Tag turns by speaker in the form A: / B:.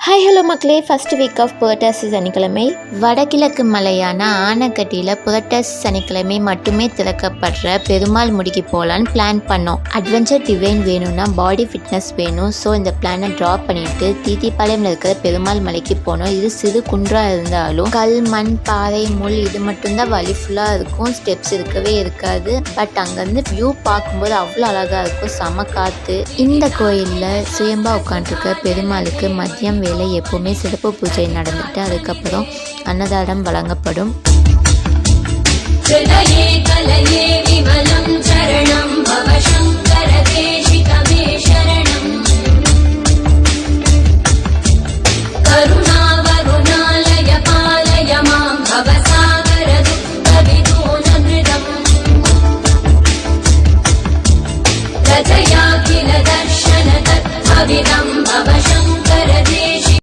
A: Hi hello மக்களே, first week of புரட்டாசி சனிக்கிழமை வடகிழக்கு மலையான ஆனைக்கட்டியில் புரட்டாசி சனிக்கிழமை மட்டுமே திறக்கப்படுற பெருமாள் முடிக்கு போகலான்னு பிளான் பண்ணோம். அட்வென்ச்சர் டிவைன் வேணும்னா பாடி ஃபிட்னஸ் வேணும். ஸோ இந்த பிளானை ட்ராப் பண்ணிட்டு தீத்திப்பாளையம்ல இருக்கிற பெருமாள் மலைக்கு போனோம். இது சிறு குன்றாக இருந்தாலும் கல், மண், பாறை, முள் இது மட்டும்தான் வழி ஃபுல்லாக இருக்கும். ஸ்டெப்ஸ் இருக்கவே இருக்காது. பட் அங்கேருந்து வியூ பார்க்கும்போது அவ்வளோ அழகாக இருக்கும். செம காற்று. இந்த கோயிலில் சுயம்பா உட்காந்துருக்க பெருமாளுக்கு மதியம் வேலை எப்போவுமே சிறப்பு பூஜை நடந்துட்டு அதுக்கப்புறம் அன்னதானம் வழங்கப்படும்.
B: கலையே கலையே விமலம் சரணம் பவ